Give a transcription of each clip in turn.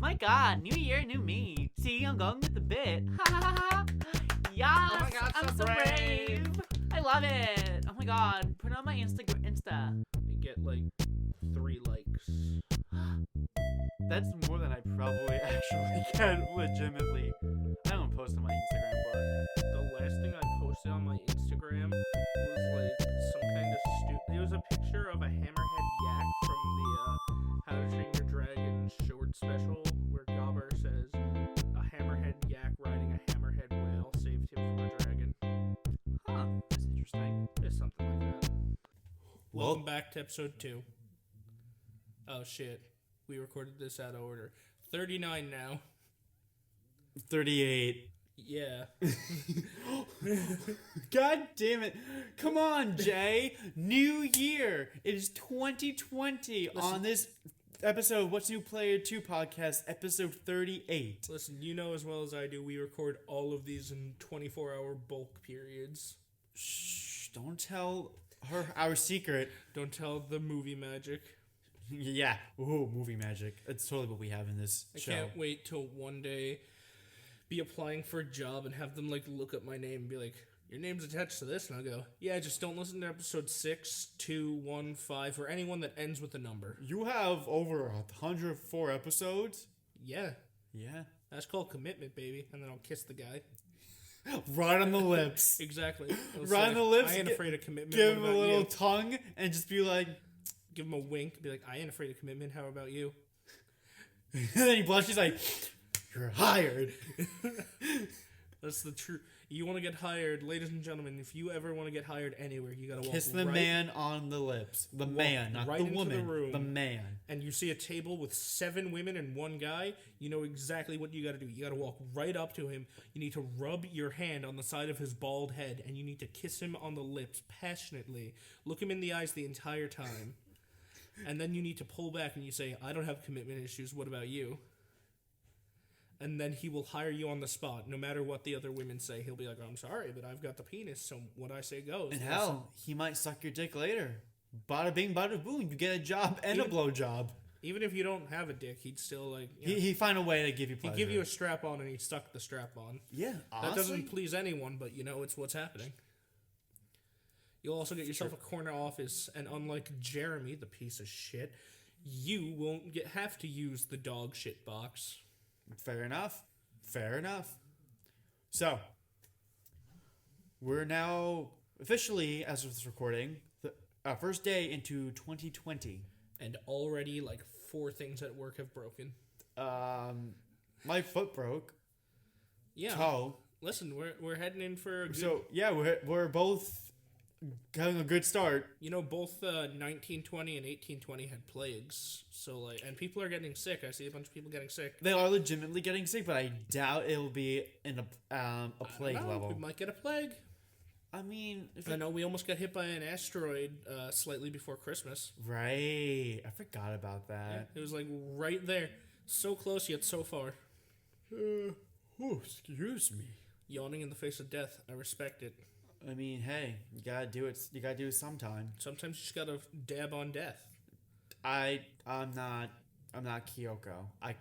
My god, new year, new me. See, I'm going with the bit. Ha ha ha ha. Yes, Oh my god, I'm so so brave. brave. I love it. Oh my god, put it on my Insta. You get like 3 likes. That's more than I probably actually get, legitimately. I don't post on my Instagram, but The last thing I posted on my Instagram was like some kind of It was a picture of a hammerhead yak from the How to Train Your Dragon short special, where Gobber says a hammerhead yak riding a hammerhead whale saved him from a dragon. huh, that's interesting. It's something like that. Well- Welcome back to episode 2. Oh shit. We recorded this out of order. 39 now. 38. Yeah. God damn it. Come on, Jay. New year. It is 2020 on this episode of What's New Player 2 podcast, episode 38. Listen, you know as well as I do, we record all of these in 24-hour bulk periods. Shh, don't tell her our secret. Don't tell the movie magic. Yeah. Ooh, movie magic. That's totally what we have in this I show. can't wait till one day be applying for a job and have them like look up my name and be like, your name's attached to this, and I'll go, yeah, just don't listen to episode 6, 2, 1, 5, or anyone that ends with a number. You have over 104 episodes? Yeah. Yeah. That's called commitment, baby. And then I'll kiss the guy. Right on the lips. Exactly. I'll Right say, on the lips. I ain't afraid of commitment. Give him What a about little you? tongue and just be like, Give him a wink. Be like, I ain't afraid of commitment. How about you? and then he blushes like, you're hired. That's the truth. You want to get hired, ladies and gentlemen. If you ever want to get hired anywhere, you gotta walk Kiss the right, man on the lips. The man, not right the into the woman. room. The man. and you see a table with 7 women and 1 guy. You know exactly what you gotta do. You gotta walk right up to him. You need to rub your hand on the side of his bald head, and you need to kiss him on the lips passionately. Look him in the eyes the entire time, and then you need to pull back and you say, "I don't have commitment issues. What about you?" And then he will hire you on the spot, no matter what the other women say. He'll be like, "I'm sorry, but I've got the penis, so what I say goes." And hell, he might suck your dick later. Bada bing, bada boom. You get a job and a blow job. Even if you don't have a dick, he'd still like. You know, He'd find a way to give you he'd pleasure. give you a strap on, and he'd suck the strap on. Yeah, That honestly. doesn't please anyone, but you know it's what's happening. You'll also get yourself a corner office, and unlike Jeremy, the piece of shit, you won't have to use the dog shit box. Fair enough. Fair enough. So, we're now officially, as of this recording, the first day into 2020. And already, like, 4 things at work have broken. My foot broke. Yeah. Toe. Listen, we're heading in for a good... So yeah, we're both having a good start. You know, both 1920 and 1820 had plagues, so like, and people are getting sick. I see a bunch of people getting sick. They are legitimately getting sick, but I doubt it'll be in a plague level. We might get a plague. I mean, if I know we almost got hit by an asteroid slightly before Christmas. right, I forgot about that. It was like right there, so close yet so far. Oh, excuse me. Yawning in the face of death. I respect it. I mean, hey, you gotta do it. You gotta do it sometime. Sometimes you just gotta dab on death. I'm not Kyoko. I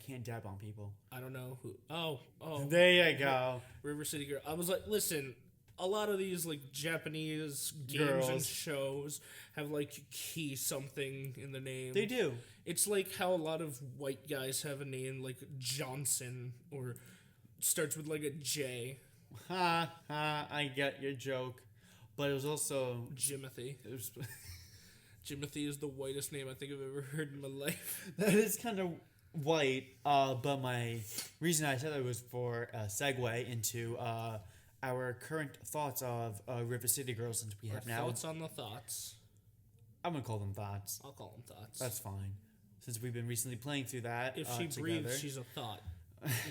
can't dab on people. I don't know who. Oh, There you go. River City Girl. I was like, listen, a lot of these like Japanese games and Girls. shows have like key something in the name. They do. It's like how a lot of white guys have a name like Johnson or starts with like a J. Ha ha! I get your joke, but it was also Jimothy. it was, Jimothy is the whitest name I think I've ever heard in my life. that is kind of white. But my reason I said that was for a segue into our current thoughts of River City Girls, since we have now. Thoughts on the thoughts. I'm gonna call them thoughts. I'll call them thoughts. That's fine, since we've been recently playing through that. If she together. breathes, she's a thought.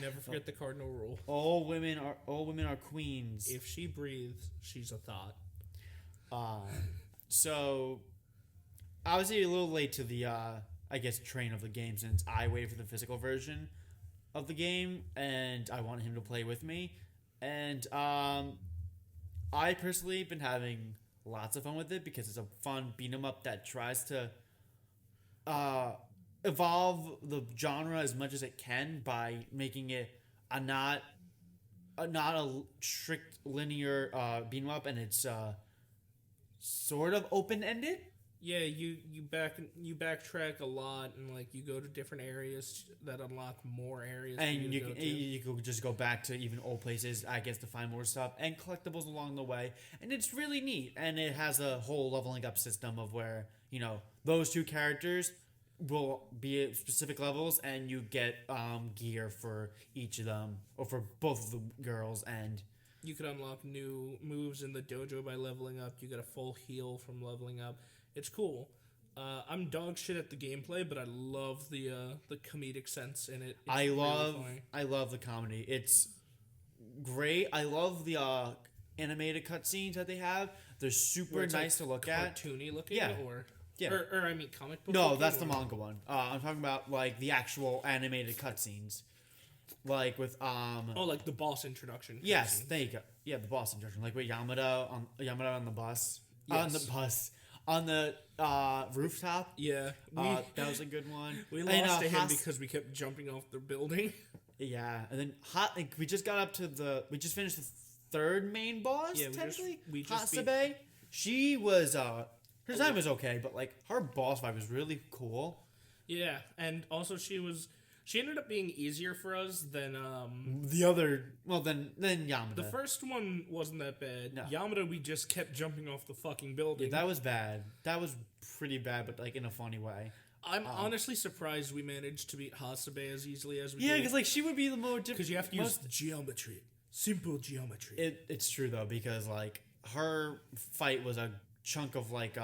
Never forget the cardinal rule. All women are queens. If she breathes, she's a thought. So obviously a little late to the I guess train of the game, since I waited for the physical version of the game and I wanted him to play with me. And I personally been having lots of fun with it because it's a fun beat 'em up that tries to evolve the genre as much as it can by making it not a strict linear beat 'em up, and it's sort of open ended. Yeah, you backtrack a lot, and like you go to different areas that unlock more areas. For And you to go to. you could just go back to even old places, I guess, to find more stuff and collectibles along the way. And it's really neat. And it has a whole leveling up system of where, those two characters will be at specific levels, and you get gear for each of them, or for both of the girls. And You could unlock new moves in the dojo by leveling up. You get a full heal from leveling up. It's cool. I'm dog shit at the gameplay, but I love the comedic sense in it. It's I really love funny. I love the comedy. It's great. I love the animated cutscenes that they have. They're super Where it's, nice to look at. cartoony looking, Yeah. or Yeah. or I mean comic book. No, looking, that's the or- manga one. I'm talking about like the actual animated cutscenes, like with Oh, like the boss introduction. Yes, cutscene. there you go. Yeah, the boss introduction, like with Yamada on the bus, Yes. on the rooftop. Yeah, That was a good one. we And, lost to him Has- because we kept jumping off the building. yeah, and then we just got up to we just finished the third main boss. Yeah, technically, we just beat- Hasabe. She was her design was okay, but like her boss fight was really cool. Yeah, and also she ended up being easier for us than The other, then Yamada. the first one wasn't that bad. No. Yamada, we just kept jumping off the fucking building. Yeah, that was bad. That was pretty bad, but like in a funny way. I'm honestly surprised we managed to beat Hasabe as easily as we Yeah, did. because like she would be the more difficult. Because you have to use geometry, simple geometry. It's true though, because like her fight was a chunk of like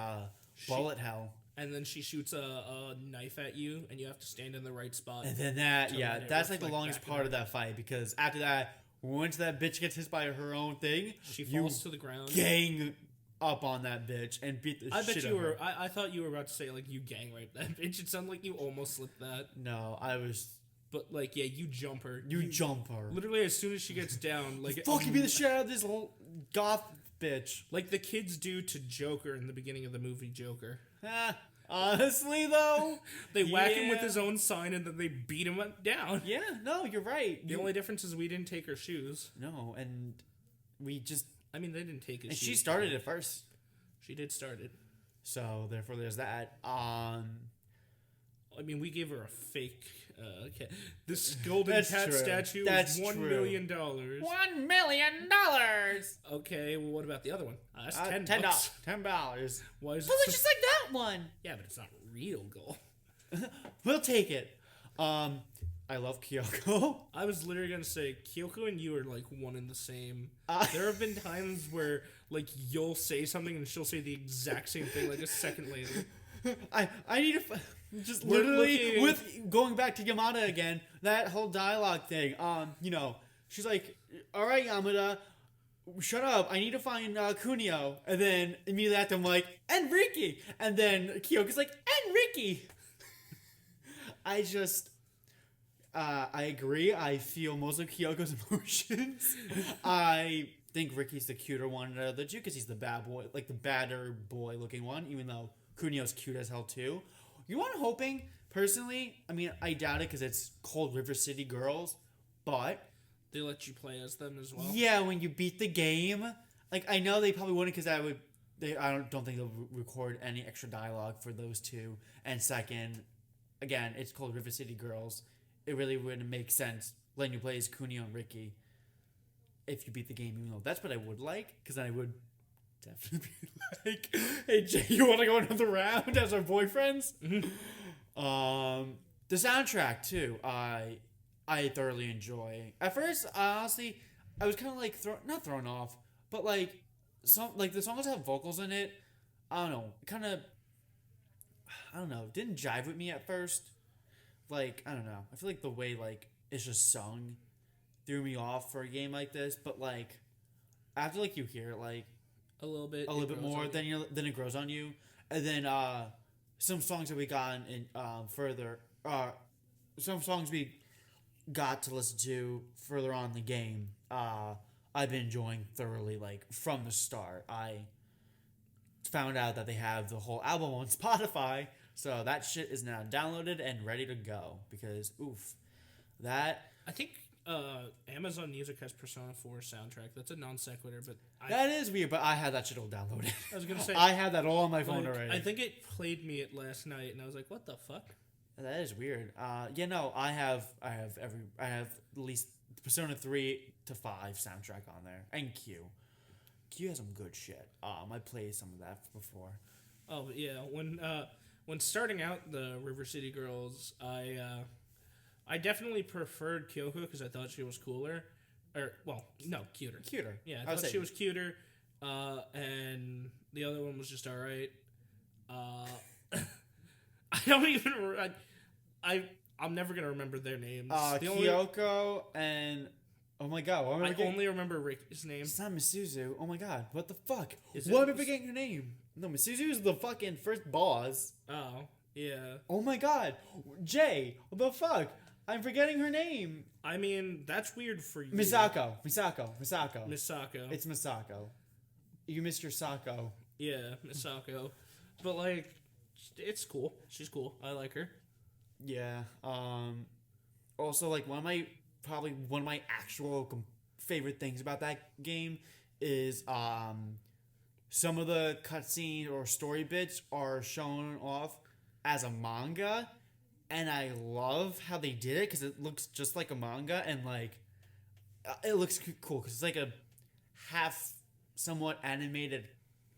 bullet hell, and then she shoots a knife at you, and you have to stand in the right spot. and then to let it that's like the reflect longest back part at of that fight, because after that, once that bitch gets hit by her own thing, She you falls to the ground. gang up on that bitch and beat the I shit bet out you of were. her. I thought you were about to say like you gang raped that bitch. It sounded like you almost slipped that. No, I was. But like, yeah, you jump her. You jump her. Literally, as soon as she gets down, like Fucking beat the shit out of this whole goth bitch. like the kids do to Joker in the beginning of the movie Joker. Honestly, though, They whack him with Yeah. his own sign, and then they beat him down. yeah, no, you're right. The only difference is we didn't take her shoes. No, and we just I mean, they didn't take his and shoes. she started it first, She did start it. so therefore there's that. I mean, we gave her a fake. Cat. This golden That's cat true. statue That's is $1 true. million. $1 million. Okay, well, what about the other one? That's $10. $10. Why is But it it's just like that one. Yeah, but it's not real gold. We'll take it. I love Kyoko. I was literally gonna say Kyoko and you are like one and the same. Uh, There have been times where like you'll say something and she'll say the exact same thing like a second later. I need to just We're literally looking- with going back to Yamada again. That whole dialogue thing. She's like, "All right, Yamada, shut up. I need to find Kunio." And then immediately after, I'm like, "And Ricky." And then Kyoko's like, "And Ricky." I agree. I feel most of Kyoko's emotions. I think Ricky's the cuter one out of the two because he's the bad boy, like the badder boy looking one, even though Kunio's cute as hell too. You know what I'm hoping, personally? I mean, I doubt it because it's Cold River City Girls, but They let you play as them as well. yeah, when you beat the game, like I know they probably wouldn't because I don't think they'll record any extra dialogue for those two. And second, again, it's Cold River City Girls. It really wouldn't make sense letting you play as Kunio and Ricky if you beat the game, even though that's what I would like, because then I would definitely be like, "Hey Jay, you want to go another round as our boyfriends?" The soundtrack too, I thoroughly enjoy. At first, honestly, I was kind of like not thrown off, but like the songs have vocals in it. I don't know, didn't jive with me at first. Like, I don't know. I feel like the way like it's just sung threw me off for a game like this, but like after like you hear it like A little bit. a little bit more, then it grows on you. And then some songs that we got in further some songs we got to listen to further on in the game, I've been enjoying thoroughly. Like from the start, I found out that they have the whole album on Spotify, So that shit is now downloaded and ready to go because oof, that I think Amazon Music has Persona 4 soundtrack. That's a non sequitur, but that is weird. But I had that shit all downloaded. I was gonna say I had that all on my phone like, already. I think it played me it last night, and I was like, "What the fuck?" That is weird. Yeah, no, I have at least Persona 3 to 5 soundtrack on there, and Q. Q has some good shit. I played some of that before. Oh but yeah, when starting out the River City Girls, I definitely preferred Kyoko because I thought she was cooler, or well, no, cuter. Cuter. Yeah, I thought she was cuter, and the other one was just all right. I don't even. I'm never gonna remember their names. Kyoko and oh my god, what am I only remember Ricky's name. It's not Misuzu. Oh my god, what the fuck? Is Why it- am I forgetting her name? No, Misuzu is the fucking first boss. Oh yeah. Oh my god, Jay, what the fuck? I'm forgetting her name. I mean, that's weird for you. Misako. Misako. It's Misako. You missed your Sako. Yeah, Misako. But like, it's cool. She's cool. I like her. Yeah. Also, like one of my actual favorite things about that game is some of the cutscenes or story bits are shown off as a manga, and I love how they did it because it looks just like a manga, and like it looks cool because it's like a half somewhat animated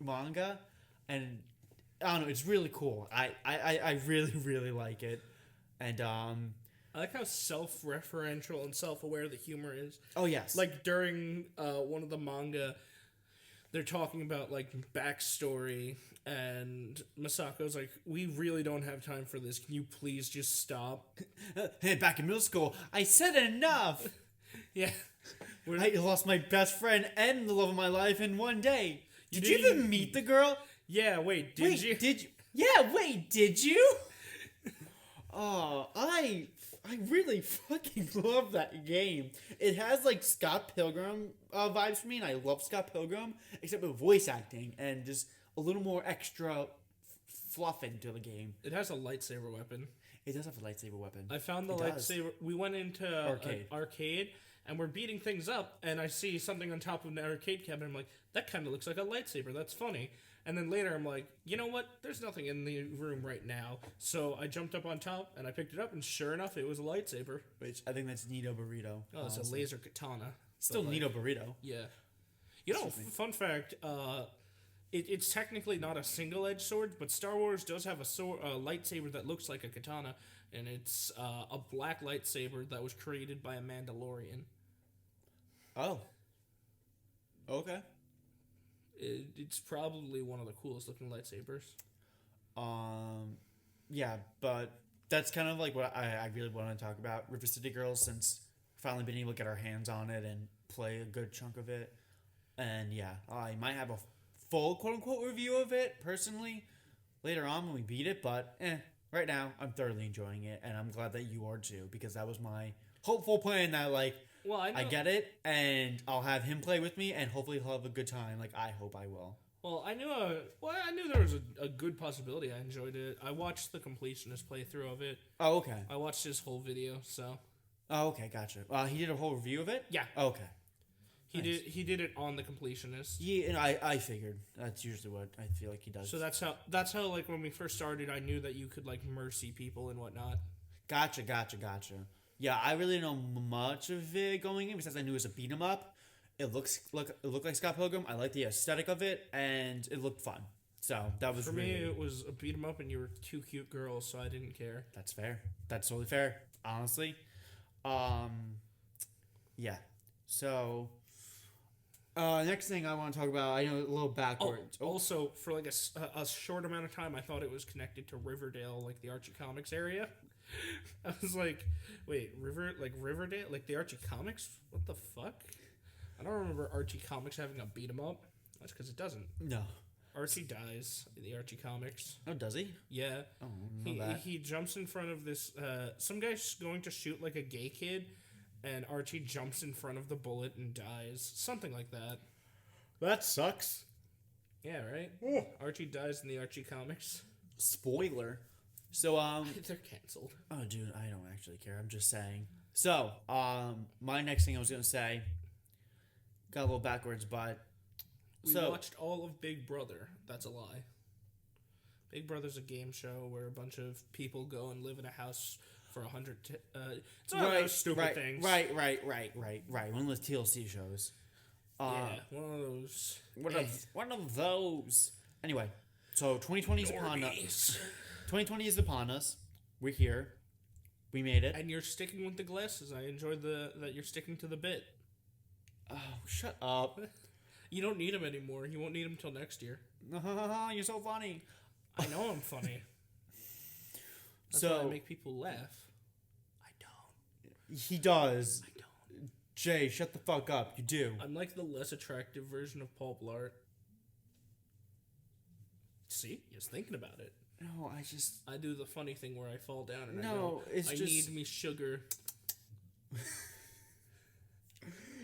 manga, and I don't know, it's really cool. I really really like it, and I like how self-referential and self-aware the humor is. oh yes, Like during one of the manga, they're talking about like backstory, and Masako's like, "We really don't have time for this. Can you please just stop?" hey, back in middle school, I said enough. Yeah. I lost my best friend and the love of my life in one day. Did you didn't even meet the girl? Yeah. Wait. Did you? Did you? Yeah. Wait. Did you? Oh, I really fucking love that game. It has like Scott Pilgrim vibes for me, and I love Scott Pilgrim, except with voice acting and just a little more extra fluff into the game. It has a lightsaber weapon. It does have a lightsaber weapon. I found the It does. lightsaber. We went into an arcade, and we're beating things up, and I see something on top of an arcade cabinet. I'm like, that kind of looks like a lightsaber. That's funny. And then later I'm like, you know what? There's nothing in the room right now. So I jumped up on top, and I picked it up, and sure enough, it was a lightsaber. Which I think that's Nito Burrito. Oh, it's a laser katana. Still But, like, Nito Burrito. Yeah. You know, fun fact, it's technically not a single-edged sword, but Star Wars does have a lightsaber that looks like a katana, and it's a black lightsaber that was created by a Mandalorian. Oh. Okay. It's probably one of the coolest looking lightsabers. Yeah, but that's kind of like what I really want to talk about. River City Girls, since we've finally been able to get our hands on it and play a good chunk of it. And yeah, I might have a full quote unquote review of it personally later on when we beat it, but right now I'm thoroughly enjoying it, and I'm glad that you are too, because that was my hopeful plan that like Well, I get it, and I'll have him play with me, and hopefully he'll have a good time. Like I hope I will. Well, I knew there was a good possibility. I enjoyed it. I watched the completionist playthrough of it. Oh, okay. I watched his whole video, so. Oh, okay, gotcha. He did a whole review of it? Yeah. Okay. He did it on the completionist. Yeah, and I figured that's usually what I feel like he does. So that's how like when we first started, I knew that you could like mercy people and whatnot. Gotcha. Yeah, I really didn't know much of it going in, besides I knew it was a beat 'em up. It looked like Scott Pilgrim. I liked the aesthetic of it, and it looked fun. So that was For really, me. It was a beat 'em up, and you were two cute girls, so I didn't care. That's fair. That's totally fair. Honestly, yeah. So, next thing I want to talk about, I know a little backwards. Also, for like a short amount of time, I thought it was connected to Riverdale, like the Archie Comics area. I was like, wait, Riverdale? Like the Archie Comics? What the fuck? I don't remember Archie Comics having a beat 'em up. That's because it doesn't. No. Archie dies in the Archie Comics. Oh, does he? Yeah. Oh, I don't know that. He jumps in front of this, some guy's going to shoot like a gay kid, and Archie jumps in front of the bullet and dies. Something like that. That sucks. Yeah, right? Archie dies in the Archie Comics. Spoiler. So They're canceled. oh dude, I don't actually care. I'm just saying. So my next thing I was gonna say got a little backwards, but We watched all of Big Brother. That's a lie. Big Brother's a game show where a bunch of people go and live in a house for 100. It's one of those stupid things. Right. One of those TLC shows. Yeah, one of those. One of those. Anyway, so 2020 is upon us. 2020 is upon us. We're here. We made it. And you're sticking with the glasses. I enjoyed that you're sticking to the bit. Oh, shut up. You don't need them anymore. You won't need them till next year. You're so funny. I know I'm funny. That's So why I make people laugh. I don't. He does. I don't. Jay, shut the fuck up. You do. I'm like the less attractive version of Paul Blart. See? Just thinking about it. No, I do the funny thing where I fall down and I need me sugar.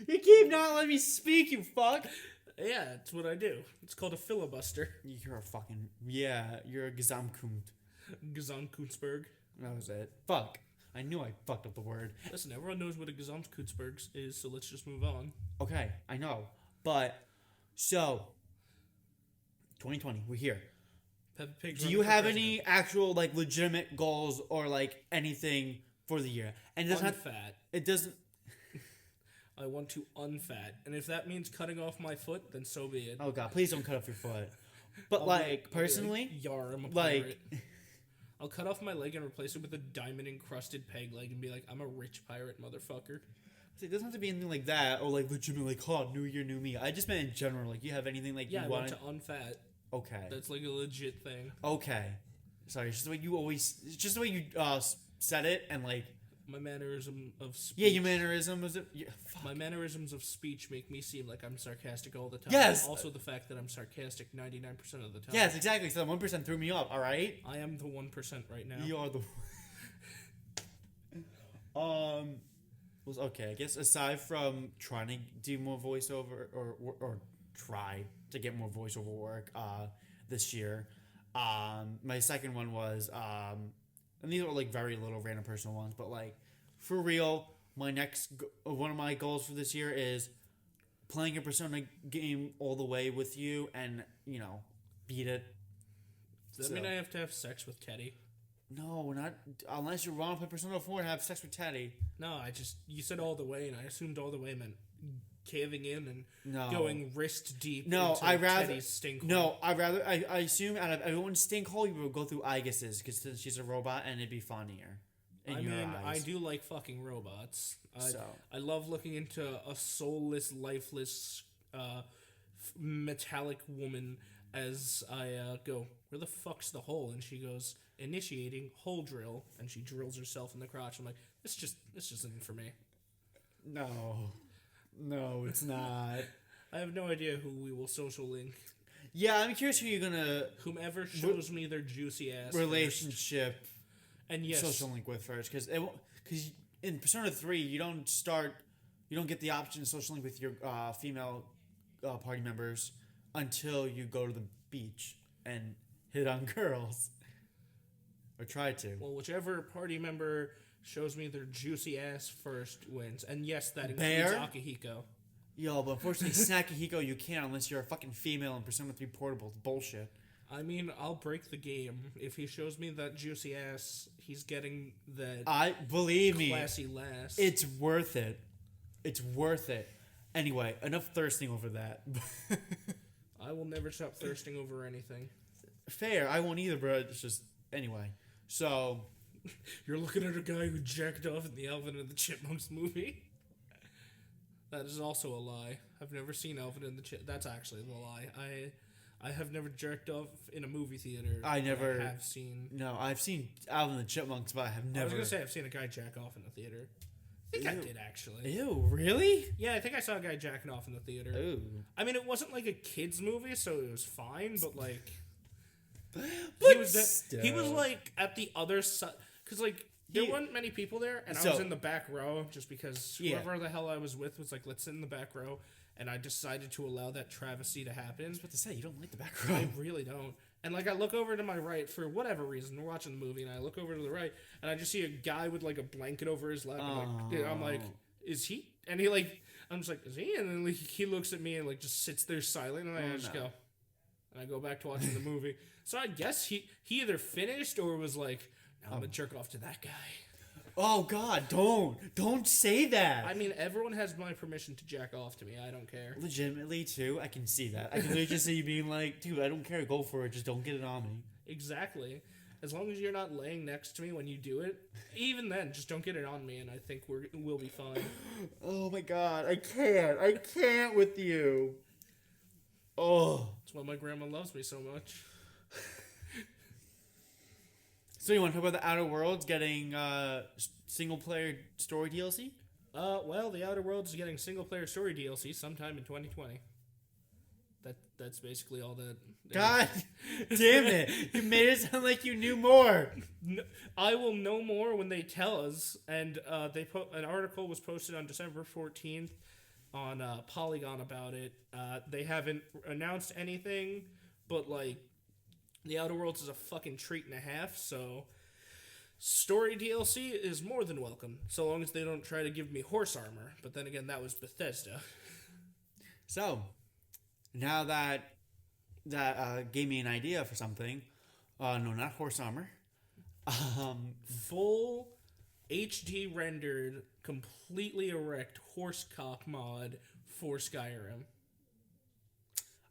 You keep not letting me speak, you fuck. Yeah, it's what I do. It's called a filibuster. You're a fucking... Yeah, you're a Gesamtkunft. Gesamtkunstberg. That was it. Fuck. I knew I fucked up the word. Listen, everyone knows what a Gesamtkunstberg is, so let's just move on. Okay, I know. But, so... 2020, we're here. Peppa Pig. Do you have any actual, like, legitimate goals or, like, anything for the year? And it doesn't Unfat. It doesn't... I want to unfat. And if that means cutting off my foot, then so be it. Oh, God, please don't cut off your foot. But, personally... Yar, I'm a pirate. I'll cut off my leg and replace it with a diamond-encrusted peg leg and be like, I'm a rich pirate, motherfucker. It doesn't have to be anything like that or, like, legitimate, like, oh, new year, new me. I just meant in general. Like, you have anything, like, you want to unfat. Okay. That's, like, a legit thing. Okay. Sorry, it's just the way you always... It's just the way you said it and, like... My mannerism of speech. Yeah, your mannerism was it? Yeah, my mannerisms of speech make me seem like I'm sarcastic all the time. Yes! Also the fact that I'm sarcastic 99% of the time. Yes, exactly. So that 1% threw me off, alright? I am the 1% right now. You are the... Okay, I guess aside from trying to do more voiceover or try to get more voiceover work this year, my second one was and these are like very little random personal ones, but like for real, my next one of my goals for this year is playing a Persona game all the way with you and beat it. Does that mean I have to have sex with Teddy? No, not unless you want to play Persona 4 and have sex with Teddy. No, you said all the way, and I assumed all the way meant caving in and going wrist deep into Teddy's stink hole. No, I assume out of everyone's stink hole, you would go through Aigus's because she's a robot and it'd be funnier. I do like fucking robots. I love looking into a soulless, lifeless, metallic woman as I go, where the fuck's the hole? And she goes, initiating hole drill, and she drills herself in the crotch. I'm like, this just isn't for me. No, it's not. I have no idea who we will social link. Yeah, I'm curious who you're gonna... Whomever shows me their juicy ass relationship first. And yes, social link with first. Because in Persona 3, you don't get the option to social link with your female party members until you go to the beach and hit on girls. Or try to. Well, whichever party member shows me their juicy ass first wins. And yes, that includes Akihiko. Yo, but unfortunately, Sakihiko you can't unless you're a fucking female in Persona 3 Portable. It's bullshit. I mean, I'll break the game. If he shows me that juicy ass, he's getting that classy lass. It's worth it. It's worth it. Anyway, enough thirsting over that. I will never stop thirsting over anything. Fair. I won't either, bro. It's just... Anyway. So... You're looking at a guy who jacked off in the Alvin and the Chipmunks movie? That is also a lie. I've never seen Alvin and the Chipmunks. That's actually the lie. I have never jerked off in a movie theater. I never have seen. No, I've seen Alvin and the Chipmunks, but I have never. I was gonna say I've seen a guy jack off in the theater. I think I did actually. Ew, really? Yeah, I think I saw a guy jacking off in the theater. Ooh. I mean, it wasn't like a kids movie, so it was fine. But like, he was like at the other side because like There weren't many people there, and I So- was in the back row just because Yeah. whoever the hell I was with was like, let's sit in the back row, and I decided to allow that travesty to happen. I was about to say, you don't like the back I row. really don't. And like I look over to my right for whatever reason, we're watching the movie, and I look over to the right, and I just see a guy with like a blanket over his lap. I'm like, is he? And he like, I'm just like, is he? And then like, he looks at me and like just sits there silent, and I just go, and I go back to watching the movie. So I guess he either finished or was like, now I'm gonna jerk off to that guy. Oh God, don't say that. I mean, everyone has my permission to jack off to me. I don't care. Legitimately, too, I can see that. I can literally just see you being like, dude, I don't care, go for it, just don't get it on me. Exactly. As long as you're not laying next to me when you do it, even then, just don't get it on me, and I think we'll be fine. Oh my God, I can't with you. Oh. That's why my grandma loves me so much. So you want to talk about the Outer Worlds getting single-player story DLC? Well, The Outer Worlds is getting single-player story DLC sometime in 2020. That's basically all that. God damn it! You made it sound like you knew more. No, I will know more when they tell us. And an article was posted on December 14th on Polygon about it. They haven't announced anything, but like, The Outer Worlds is a fucking treat and a half. So, story DLC is more than welcome, so long as they don't try to give me horse armor. But then again, that was Bethesda. So, now that gave me an idea for something. No, not horse armor. Full HD rendered, completely erect horsecock mod for Skyrim.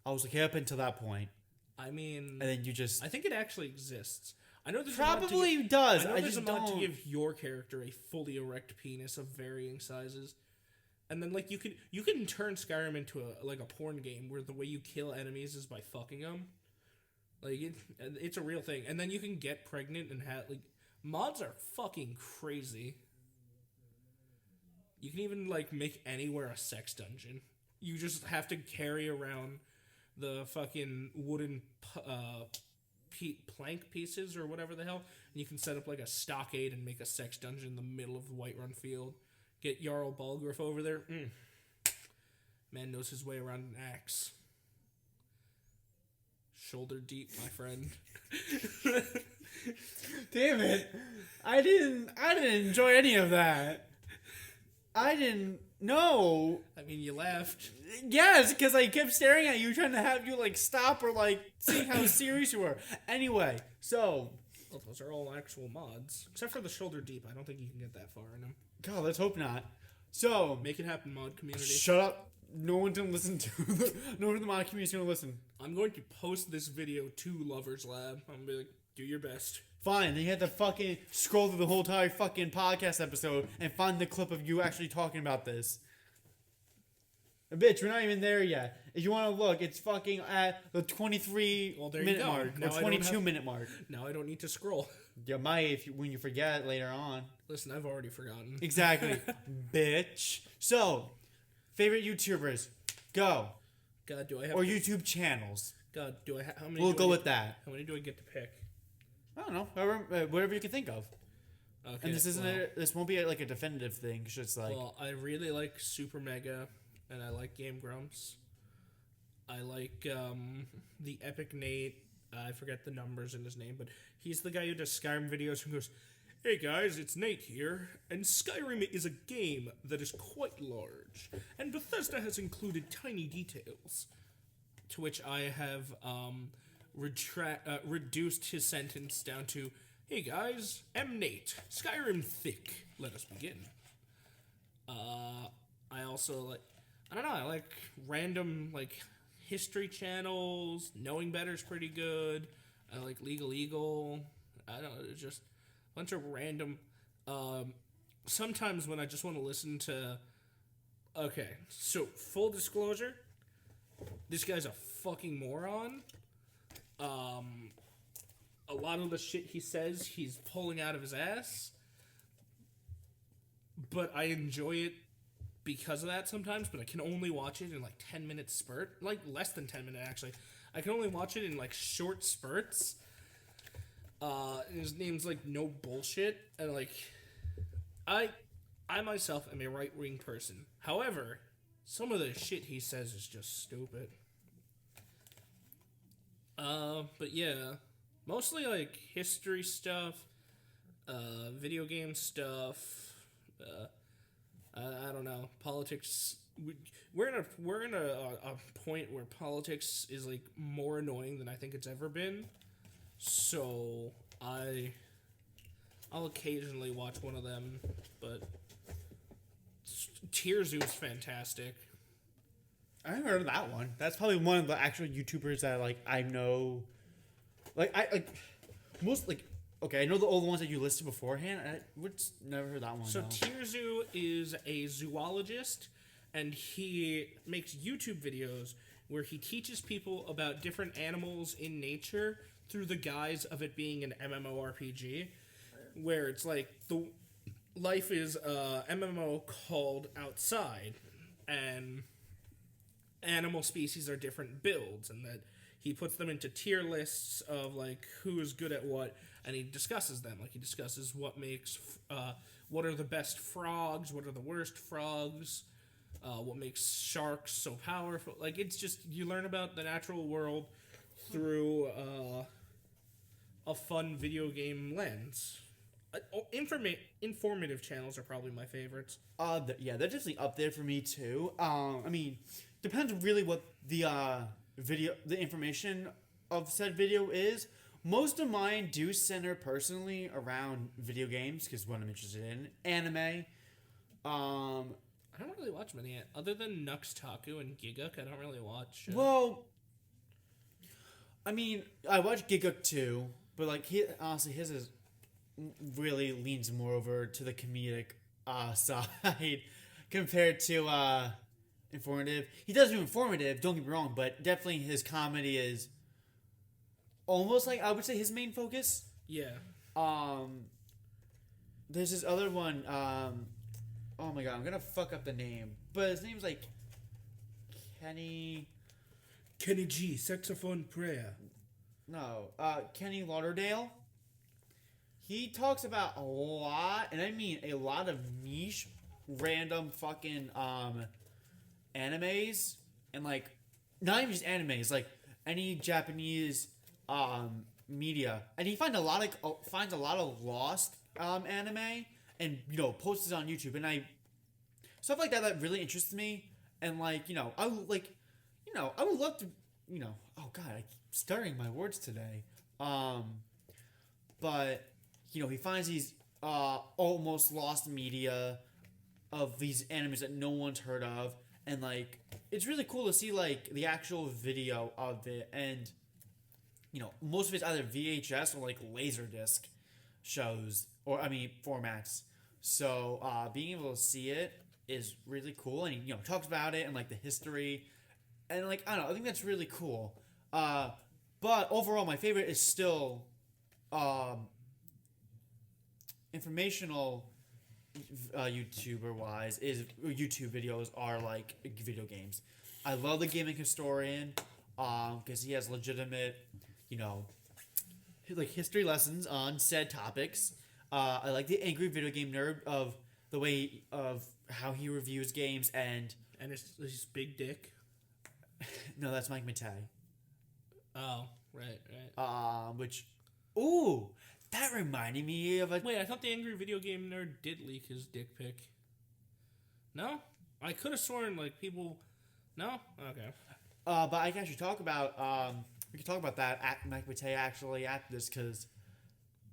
I was okay up until that point, I mean, and then you just I think it actually exists. I know there's probably a mod to does. I know I there's just a mod don't. to give your character a fully erect penis of varying sizes, and then like you can turn Skyrim into a porn game where the way you kill enemies is by fucking them. Like it's a real thing, and then you can get pregnant and have like mods are fucking crazy. You can even like make anywhere a sex dungeon. You just have to carry around the fucking wooden plank pieces or whatever the hell, and you can set up like a stockade and make a sex dungeon in the middle of the Whiterun field. Get Jarl Balgruuf over there. Man knows his way around an axe. Shoulder deep, my friend. Damn it! I didn't enjoy any of that. I didn't know. I mean, you laughed. Yes, because I kept staring at you, trying to have you like stop or like see how serious you were. Anyway, so Well, those are all actual mods, except for the shoulder deep. I don't think you can get that far in them. God, let's hope not. So Make it happen, mod community. shut up. No one can listen to. No one in the mod community is going to listen. I'm going to post this video to Lovers Lab. I'm gonna be like, do your best. Fine, then you have to fucking scroll through the whole entire fucking podcast episode and find the clip of you actually talking about this. Bitch, we're not even there yet. If you want to look, it's fucking at the 23-minute go. mark Now or I don't 22-minute mark. Now I don't need to scroll. You might when you forget later on. Listen, I've already forgotten. Exactly, bitch. So, favorite YouTubers, go. God, do I have? Or YouTube channels. God, do I? How many? We'll do go I with get, that. How many do I get to pick? I don't know, whatever you can think of. Okay. And this won't be like a definitive thing. It's just like Well, I really like Super Mega, and I like Game Grumps. I like the Epic Nate. I forget the numbers in his name, but he's the guy who does Skyrim videos who goes, "Hey guys, it's Nate here, and Skyrim is a game that is quite large, and Bethesda has included tiny details." To which I have reduced his sentence down to, "Hey guys, I'm Nate. Skyrim thick. Let us begin." I also like, I don't know, I like random like history channels. Knowing Better's pretty good. I like Legal Eagle. I don't know, it's just a bunch of random. Sometimes when I just want to listen to. Okay, so full disclosure, this guy's a fucking moron. A lot of the shit he says, he's pulling out of his ass. But I enjoy it because of that sometimes, but I can only watch it in like 10-minute spurt. Like less than 10 minutes actually. I can only watch it in like short spurts. His name's like No Bullshit, and like I I myself am a right wing person. However, some of the shit he says is just stupid. But yeah, mostly like history stuff, video game stuff. I don't know, politics. We're in a point where politics is like more annoying than I think it's ever been. So I'll occasionally watch one of them, but Tears is fantastic. I haven't heard of that one. That's probably one of the actual YouTubers that like I know. Like I like most like okay, I know the old ones that you listed beforehand. I would never heard that one. So though. Tirzu is a zoologist, and he makes YouTube videos where he teaches people about different animals in nature through the guise of it being an MMORPG, where it's like the life is a MMO called Outside, and animal species are different builds, and that he puts them into tier lists of like who is good at what, and he discusses them. Like he discusses what makes, what are the best frogs, what are the worst frogs, what makes sharks so powerful. Like it's just you learn about the natural world through a fun video game lens. Informative channels are probably my favorites. Yeah, they're definitely up there for me too. I mean, depends really what the the information of said video is. Most of mine do center personally around video games because what I'm interested in, anime. I don't really watch many other than Nux Taku and Giguk. I don't really watch. Well, I mean, I watch Giguk too, but like honestly, his is really leans more over to the comedic side compared to informative. He does do informative, don't get me wrong, but definitely his comedy is almost like I would say his main focus. Yeah. There's this other one. Oh my god, I'm gonna fuck up the name, but his name's like Kenny. Kenny G, saxophone prayer. No, Kenny Lauderdale. He talks about a lot, and I mean a lot of niche, random fucking animes, and like not even just animes, like any Japanese media, and he finds a lot of lost anime, and posts it on YouTube, and stuff like that really interests me, and like I would like I would love to oh god I keep stuttering my words today, but he finds these almost lost media of these animes that no one's heard of, and like it's really cool to see like the actual video of it, and most of it's either VHS or like Laserdisc shows, or I mean formats. So being able to see it is really cool, and he talks about it and like the history, and like I don't know, I think that's really cool. But overall, my favorite is still informational YouTuber wise is YouTube videos are like video games. I love the Gaming Historian because he has legitimate like history lessons on said topics. I like the Angry Video Game Nerd of the way of how he reviews games, and his big dick. No, that's Mike Matei. Oh, right. Which that reminded me of a... Wait, I thought the Angry Video Game Nerd did leak his dick pic. No? I could have sworn, like, people... No? Okay. But I can actually talk about... we can talk about that at Mike Matei actually after this, because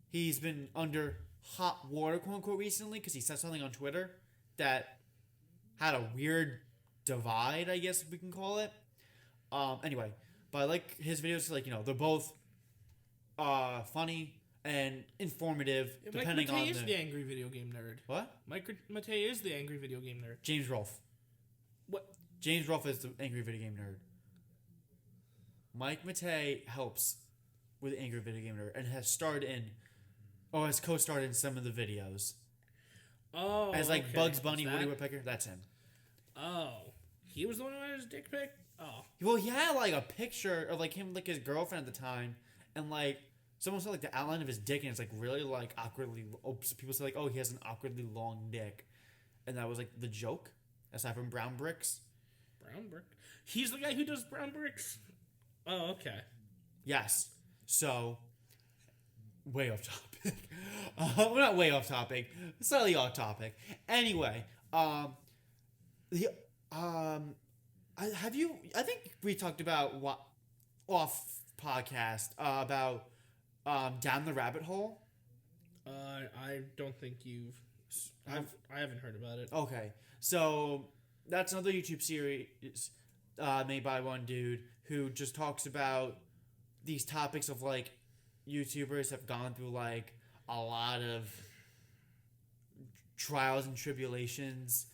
he's been under hot water, quote-unquote, recently, because he said something on Twitter that had a weird divide, I guess we can call it. Anyway, but I like his videos, like, they're both funny and informative, depending on Mike Matei is the Angry Video Game Nerd. What? Mike Matei is the Angry Video Game Nerd. James Rolfe. What? James Rolfe is the Angry Video Game Nerd. Mike Matei helps with Angry Video Game Nerd and has has co-starred in some of the videos. Oh, as like okay. Bugs Bunny, Woody Woodpecker. That's him. Oh, he was the one who had his dick pic. Oh, well, he had like a picture of like him, like his girlfriend at the time, and like someone said like the outline of his dick, and it's like really like awkwardly. People say like, oh, he has an awkwardly long dick, and that was like the joke. Aside from brown bricks. Brown brick. He's the guy who does brown bricks. Oh, okay. Yes. So, way off topic. We're not way off topic. Slightly off topic. Anyway, the have you? I think we talked about what off podcast about down the rabbit hole. I don't think you've. I haven't heard about it. Okay, so that's another YouTube series made by one dude who just talks about these topics of like YouTubers have gone through like a lot of trials and tribulations,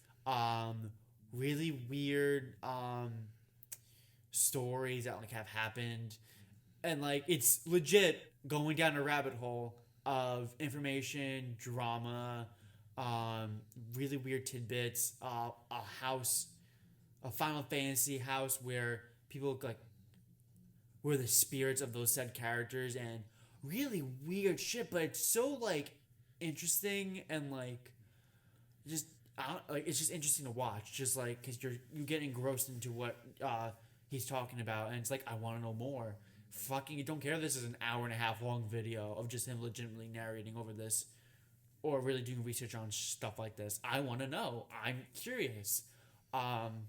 really weird stories that like have happened, and like it's legit going down a rabbit hole of information, drama, really weird tidbits, a Final Fantasy house where people look like were the spirits of those said characters, and really weird shit, but it's so like interesting and like just like it's just interesting to watch, just like because you get engrossed into what he's talking about, and it's like I want to know more. Fucking, you don't care. This is an hour and a half long video of just him legitimately narrating over this, or really doing research on stuff like this. I want to know. I'm curious. And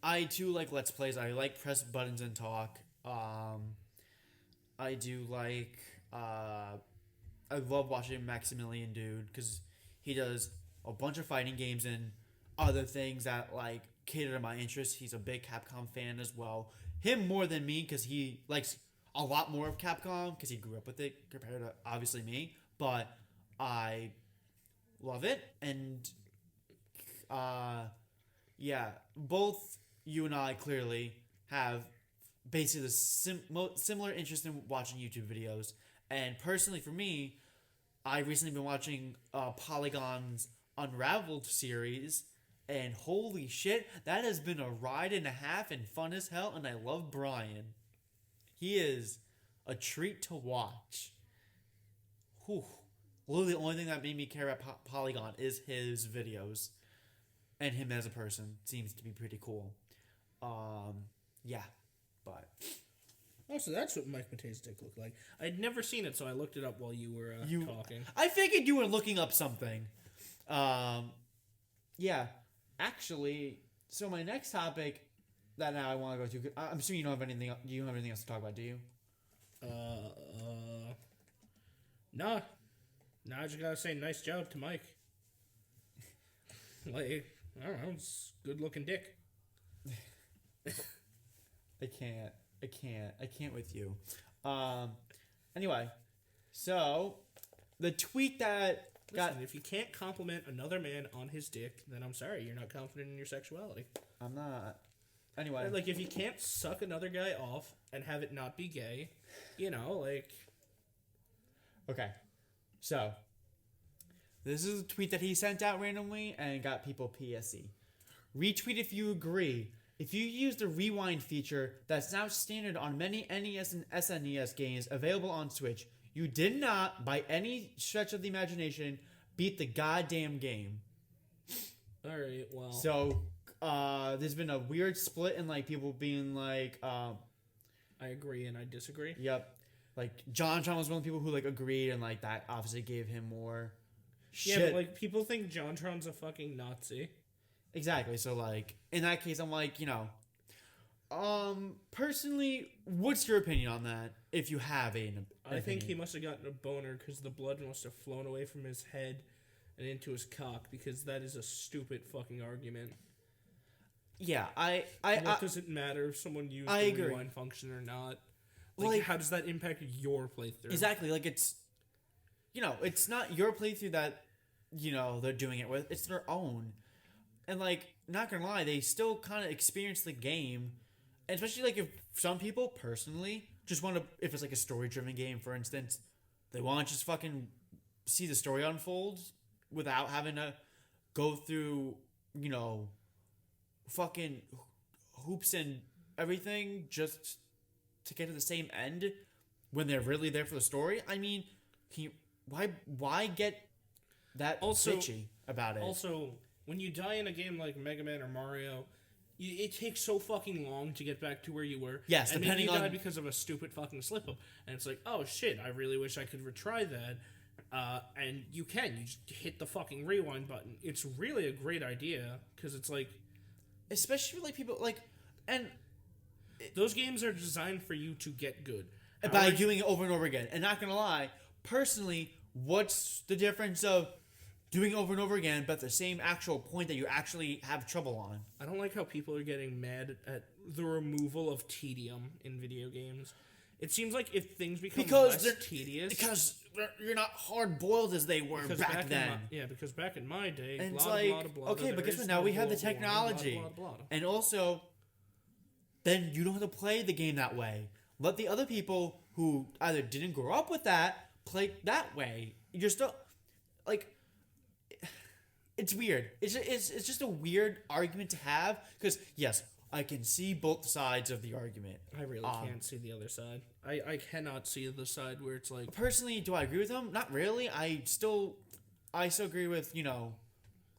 I too like Let's Plays. I like press buttons and talk. I do like. I love watching Maximilian Dude because he does a bunch of fighting games and other things that like cater to my interests. He's a big Capcom fan as well. Him more than me because he likes a lot more of Capcom because he grew up with it compared to obviously me. But I love it, and yeah, both you and I clearly have basically the similar interest in watching YouTube videos. And personally, for me, I recently been watching Polygon's Unraveled series, and holy shit, that has been a ride and a half and fun as hell. And I love Brian; he is a treat to watch. Whew. Literally, the only thing that made me care about Polygon is his videos, and him as a person seems to be pretty cool. Yeah, but Oh, so that's what Mike Matei's dick looked like. I'd never seen it, so I looked it up while you were talking. I figured you were looking up something. Yeah, actually, so my next topic that now I want to go to. I'm assuming you don't have anything. Do you have anything else to talk about? Do you? Nah. Now I just gotta say nice job to Mike. Like, I don't know, it's good looking dick. I can't with you. Anyway, so the tweet that Listen, if you can't compliment another man on his dick, then I'm sorry, you're not confident in your sexuality. I'm not. Anyway, like if you can't suck another guy off and have it not be gay, you know, like. Okay, so this is a tweet that he sent out randomly and got people PSE. Retweet if you agree. If you use the rewind feature that's now standard on many NES and SNES games available on Switch, you did not, by any stretch of the imagination, beat the goddamn game. Alright, well. So, there's been a weird split in, like, people being like, I agree and I disagree. Yep. Like, JonTron was one of the people who, like, agreed, and, like, that obviously gave him more shit. Yeah, but, like, people think JonTron's a fucking Nazi. Exactly. So, like, in that case, I'm like, you know, personally, what's your opinion on that? If you have an I think he must have gotten a boner because the blood must have flown away from his head and into his cock, because that is a stupid fucking argument. Yeah, what does it matter if someone used the rewind function or not? Like, how does that impact your playthrough? Exactly. Like, it's, you know, it's not your playthrough that, you know, they're doing it with. It's their own. And, like, not gonna lie, they still kind of experience the game. And especially, like, if some people, personally, just want to, if it's, like, a story-driven game, for instance, they want to just fucking see the story unfold without having to go through, you know, fucking hoops and everything just to get to the same end. when they're really there for the story. I mean, can you, why get that Also- bitchy about it? Also, when you die in a game like Mega Man or Mario, it takes so fucking long to get back to where you were. Yes, and maybe depending you on- died because of a stupid fucking slip up, and it's like, oh shit, I really wish I could retry that. And you can. You just hit the fucking rewind button. It's really a great idea because it's like Especially for like people like, and those games are designed for you to get good. by doing it over and over again. And not gonna lie, personally, what's the difference of doing it over and over again, but the same actual point that you actually have trouble on? I don't like how people are getting mad at the removal of tedium in video games. It seems like if things become Because less tedious, because you're not hard boiled as they were back then. Because back in my day, And it's blah, like, blah, blah, okay, there but guess is what? Now no we have the blah, blah, technology. blah, blah, blah. And also, then you don't have to play the game that way. Let the other people who either didn't grow up with that play that way. You're still, like, it's weird. It's just a weird argument to have. Because, yes, I can see both sides of the argument. I really can't see the other side. I cannot see the side where it's like, Personally, do I agree with them? Not really. I still agree with,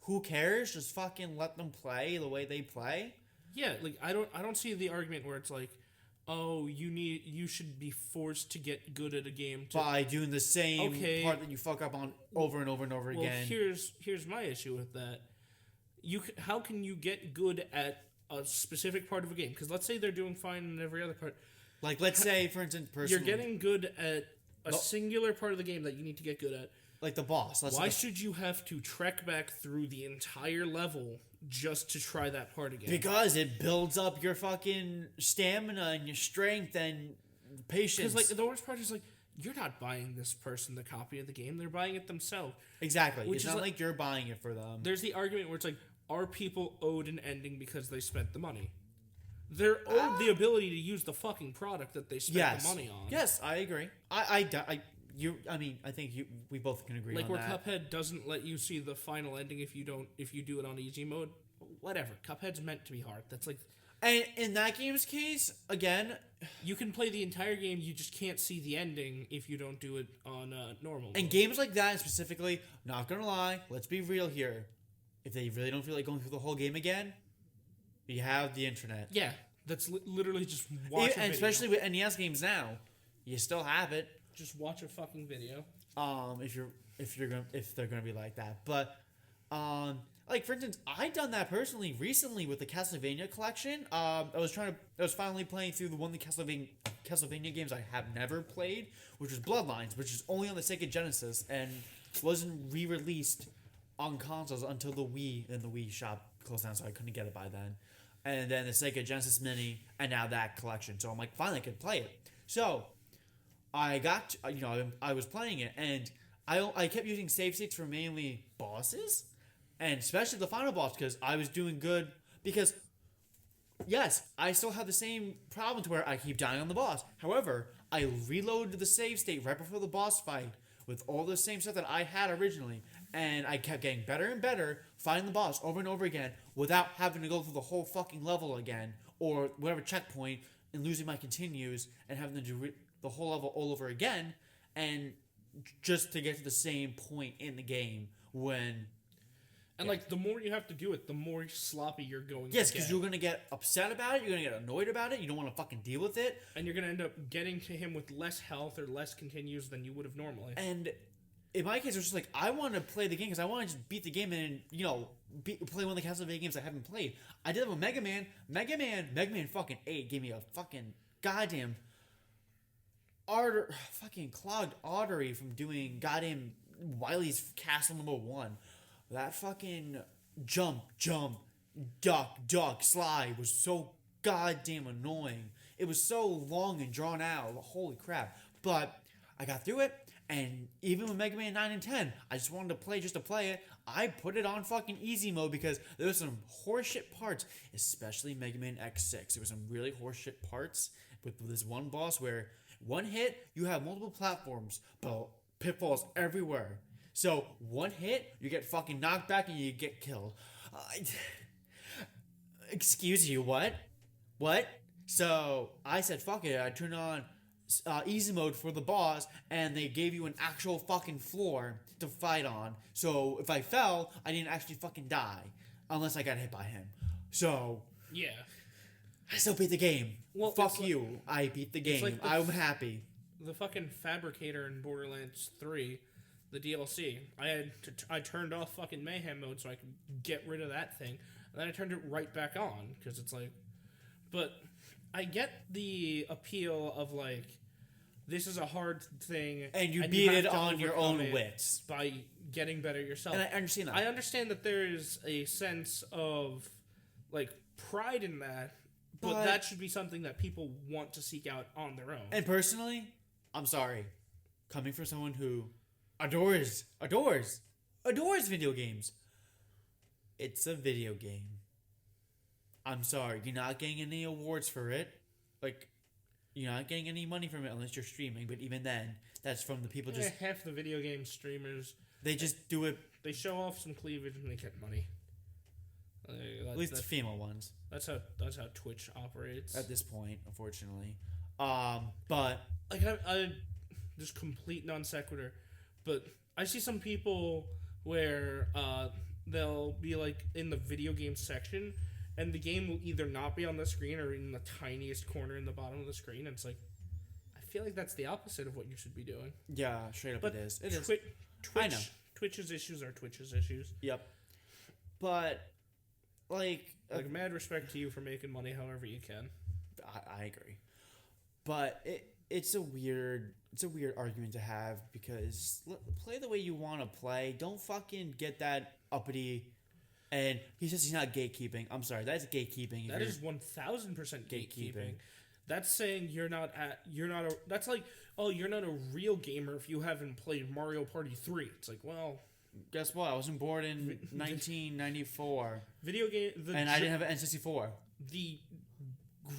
who cares? Just fucking let them play the way they play. yeah, like I don't see the argument where it's like, oh, you should be forced to get good at a game By doing the same Okay. part that you fuck up on over and over and over Well, again. here's my issue with that. How can you get good at a specific part of a game? Because let's say they're doing fine in every other part. Like, let's say, for instance, You're personally, getting good at a singular part of the game that you need to get good at. like the boss. Let's Why say, should you have to trek back through the entire level just to try that part again? because it builds up your fucking stamina and your strength and patience. Because like the worst part is like you're not buying this person the copy of the game; they're buying it themselves. exactly, which it's is not like- like you're buying it for them. There's the argument where it's like, are people owed an ending because they spent the money? They're owed the ability to use the fucking product that they spent Yes, the money on. yes, I agree. I think we both can agree Like on where that. Cuphead doesn't let you see the final ending if you do it on easy mode. Whatever. Cuphead's meant to be hard. That's like And in that game's case, again, you can play the entire game. You just can't see the ending if you don't do it on normal. and mode. games like that specifically, not gonna lie, let's be real here. If they really don't feel like going through the whole game again, you have the internet. Yeah, that's literally just watch. And especially with NES games now, you still have it. just watch a fucking video. If they're gonna be like that, but like for instance, I done that personally recently with the Castlevania collection. I was finally playing through the one of the Castlevania games I have never played, which was Bloodlines, which is only on the Sega Genesis and wasn't re-released on consoles until the Wii, and the Wii shop closed down, so I couldn't get it by then. And then the Sega Genesis Mini, and now that collection. So I'm like, finally, I could play it. So I got, I was playing it, and I kept using save states for mainly bosses, and especially the final boss, because I was doing good. Because, yes, I still have the same problem to where I keep dying on the boss. However, I reloaded the save state right before the boss fight with all the same stuff that I had originally, and I kept getting better and better, fighting the boss over and over again without having to go through the whole fucking level again, or whatever checkpoint, and losing my continues, and having to do the whole level all over again, and just to get to the same point in the game when... And like the more you have to do it, the more sloppy you're going. Yes, to because get. you're going to get upset about it, you're going to get annoyed about it, you don't want to fucking deal with it. And you're gonna end up getting to him with less health or less continues than you would have normally. And in my case, it was just like, I want to play the game because I want to just beat the game and, play one of the Castlevania games I haven't played. I did it with Mega Man. Mega Man fucking 8 gave me a fucking goddamn fucking clogged artery from doing goddamn Wily's Castle number 1. That fucking jump, duck, slide was so goddamn annoying. It was so long and drawn out. Holy crap. But I got through it, and even with Mega Man 9 and 10, I just wanted to play just to play it. I put it on fucking easy mode because there was some horseshit parts, especially Mega Man X6. There was some really horseshit parts with this one boss where one hit, you have multiple platforms, but pitfalls everywhere. So, one hit, you get fucking knocked back and you get killed. Excuse you, what? What? So, I said, fuck it. I turned on easy mode for the boss, and they gave you an actual fucking floor to fight on. So if I fell, I didn't actually fucking die, unless I got hit by him. So Yeah. I still beat the game. Well, Fuck you. I beat the game. like I'm happy. The fucking fabricator in Borderlands 3, the DLC. I turned off fucking mayhem mode so I could get rid of that thing, and then I turned it right back on because it's like, but I get the appeal of like, this is a hard thing, and you beat have it to on your overcome own it wits by getting better yourself. And I understand that. I understand that there is a sense of like pride in that, but that should be something that people want to seek out on their own. And personally, I'm sorry, coming from someone who adores video games. It's a video game. I'm sorry, you're not getting any awards for it. Like, you're not getting any money from it unless you're streaming. But even then, that's from the people just. Half the video game streamers, they just do it. They show off some cleavage and they get money. At least the female ones. That's how Twitch operates At this point, unfortunately. But like I just complete non sequitur, but I see some people where they'll be like in the video game section, and the game will either not be on the screen or in the tiniest corner in the bottom of the screen. And it's like, I feel like that's the opposite of what you should be doing. Yeah, straight up, but it is. It is. Twitch, I know. Twitch's issues are Twitch's issues. Yep. But like mad respect to you for making money however you can. I agree, but it's a weird argument to have because play the way you want to play. Don't fucking get that uppity. And he says he's not gatekeeping. I'm sorry, that's gatekeeping. That is 1000% gatekeeping. That's saying that's like, oh, you're not a real gamer if you haven't played Mario Party 3. It's like, well, guess what? I wasn't born in 1994. Video game, and I didn't have an N64. The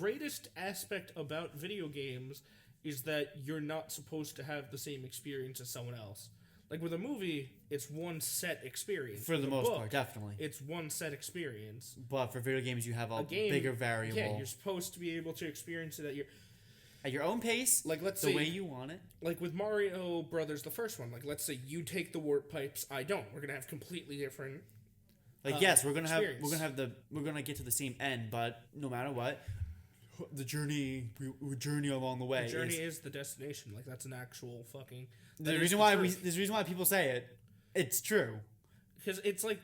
greatest aspect about video games is that you're not supposed to have the same experience as someone else. Like with a movie, it's one set experience. For the most part, definitely. It's one set experience. But for video games, you have a bigger variable. Yeah, you're supposed to be able to experience it at your own pace, like let's the say, way you want it. Like with Mario Brothers, the first one. Like let's say you take the warp pipes, I don't. We're gonna have completely different. Like yes, we're gonna get to the same end, but no matter what, the journey along the way. The journey is the destination. Like that's an actual fucking. There's a reason why people say it. It's true. Because it's like,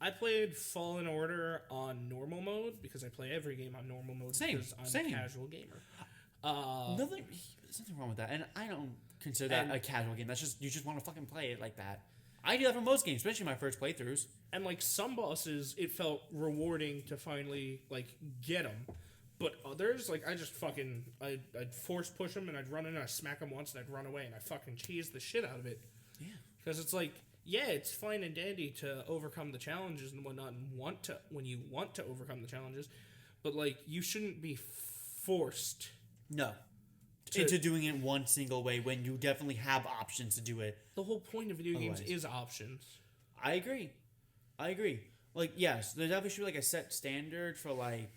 I played Fallen Order on normal mode because I play every game on normal mode because I'm a casual gamer. There's nothing wrong with that, and I don't consider that a casual game. That's just you just want to fucking play it like that. I do that for most games, especially my first playthroughs. And like some bosses, it felt rewarding to finally like get them. But others, like, I just fucking, I'd force push them, and I'd run in, and I'd smack them once, and I'd run away, and I fucking cheese the shit out of it. Yeah. Because it's like, yeah, it's fine and dandy to overcome the challenges and whatnot, and when you want to overcome the challenges, but, like, you shouldn't be forced. No. Into doing it one single way when you definitely have options to do it. The whole point of video games is options. I agree. Like, yes, there definitely should be, like, a set standard for, like,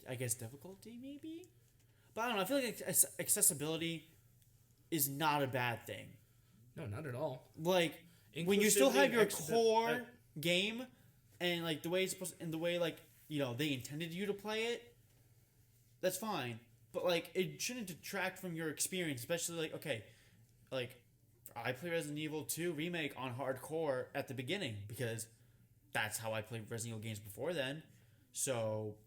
I guess difficulty maybe, but I don't know. I feel like accessibility is not a bad thing. No, not at all. Like when you still have your core game and like the way it's supposed and the way like they intended you to play it, that's fine. But like it shouldn't detract from your experience, especially like I play Resident Evil 2 remake on hardcore at the beginning because that's how I played Resident Evil games before then. So,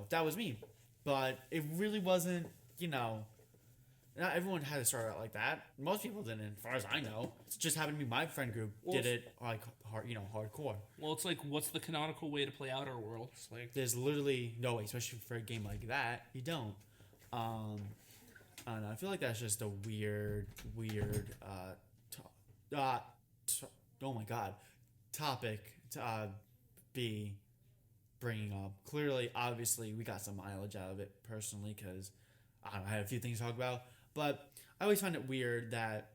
that was me. But it really wasn't, not everyone had to start out like that. Most people didn't, as far as I know. It just happened to be my friend group did it like hardcore. Well, it's like, what's the canonical way to play Outer Worlds? Like, there's literally no way, especially for a game like that. You don't. I don't know. I feel like that's just a weird, oh my god, topic to be bringing up. Clearly, obviously, we got some mileage out of it personally because I had a few things to talk about. But I always find it weird that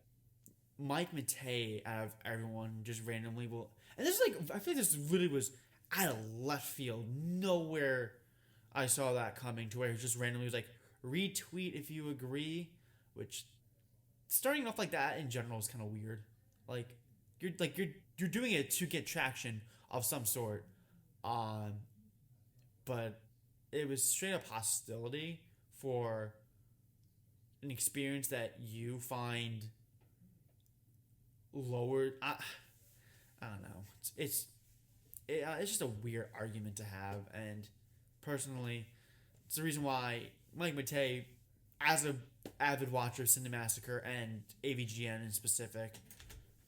Mike Matei, out of everyone, just randomly will. And this is like, I feel like this really was out of left field. Nowhere I saw that coming to where he just randomly was like, retweet if you agree, which starting off like that in general is kind of weird. You're doing it to get traction of some sort. But it was straight up hostility for an experience that you find lowered. I don't know. It's just a weird argument to have, and personally, it's the reason why Mike Matei, as a avid watcher of Cinemassacre and AVGN in specific,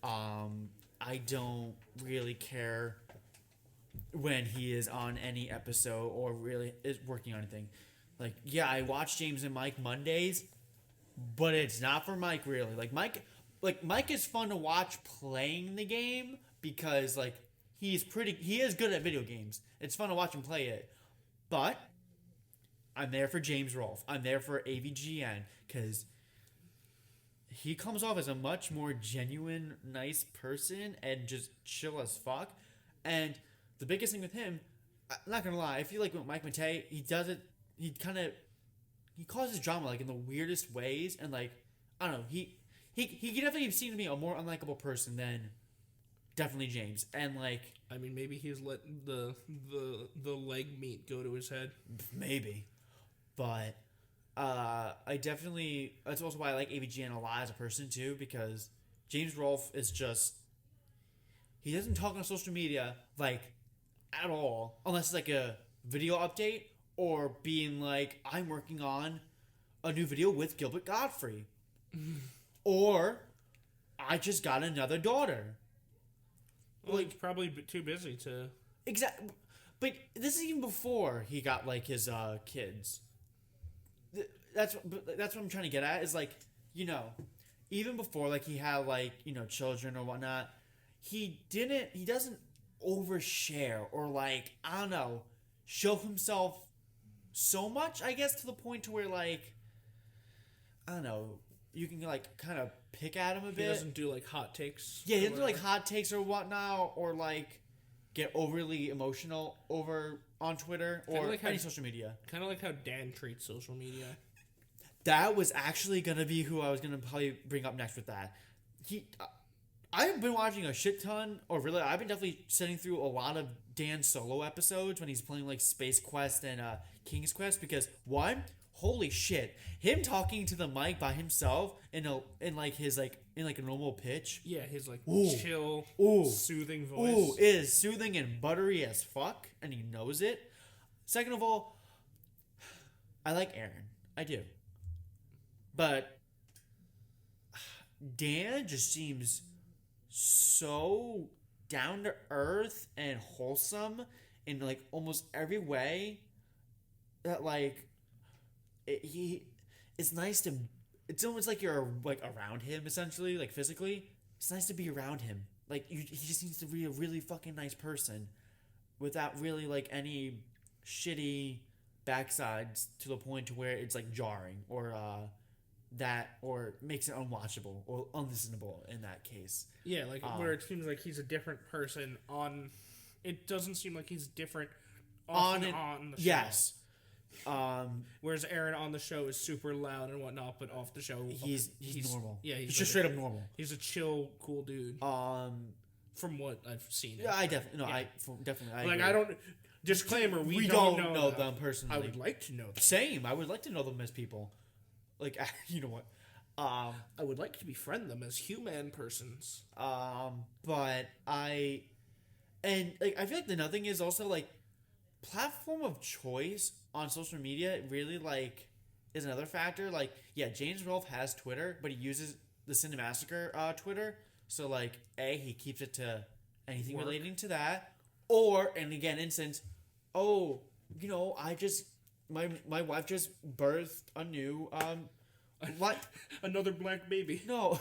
I don't really care when he is on any episode or really is working on anything. Like, yeah, I watch James and Mike Mondays, but it's not for Mike really. Mike is fun to watch playing the game because he is good at video games. It's fun to watch him play it. But I'm there for James Rolfe. I'm there for AVGN because he comes off as a much more genuine, nice person and just chill as fuck. And the biggest thing with him, I'm not gonna lie, I feel like with Mike Matei, he causes drama in the weirdest ways, and I don't know, he definitely seemed to be a more unlikable person than definitely James, and I mean, maybe he's let the leg meat go to his head. Maybe, but I definitely, that's also why I like AVGN a lot as a person too, because James Rolfe is just, he doesn't talk on social media at all, unless it's a video update or being I'm working on a new video with Gilbert Godfrey. Or I just got another daughter. Well, he's probably too busy to... Exactly. But this is even before he got his kids. That's what I'm trying to get at, is even before he had children or whatnot, he doesn't overshare or I don't know, show himself so much, I guess, to the point to where I don't know, you can kind of pick at him a bit. He doesn't do hot takes. Yeah, he doesn't do hot takes or whatnot, or get overly emotional over on Twitter or any social media. Kind of like how Dan treats social media. That was actually gonna be who I was gonna probably bring up next with that. I've been watching a shit ton, or really, I've been definitely sitting through a lot of Dan's solo episodes when he's playing Space Quest and King's Quest, because one, holy shit, him talking to the mic by himself in a normal pitch. Yeah, his ooh, chill, ooh, soothing voice. Ooh, it is soothing and buttery as fuck, and he knows it. Second of all, I like Aaron. I do. But Dan just seems so down to earth and wholesome in almost every way that it's nice to, it's almost you're around him, essentially, physically. It's nice to be around him. He just seems to be a really fucking nice person without really any shitty backsides to the point to where it's jarring or or makes it unwatchable or unlistenable in that case. Yeah, where it seems like he's a different person on... It doesn't seem like he's different on the show. Yes. Whereas Aaron on the show is super loud and whatnot, but off the show... He's normal. Yeah, he's just straight up normal. He's a chill, cool dude. From what I've seen. Yeah, I definitely... No, yeah. Definitely... I don't... Disclaimer, we don't know them personally. I would like to know them. Same. I would like to know them as people. You know what? I would like to befriend them as human persons. But I feel another thing is also platform of choice on social media really is another factor. Yeah, James Rolfe has Twitter, but he uses the Cinemassacre Twitter. So he keeps it to anything relating to that. Or, and again, instance, my wife just birthed a new what? Another black baby. No.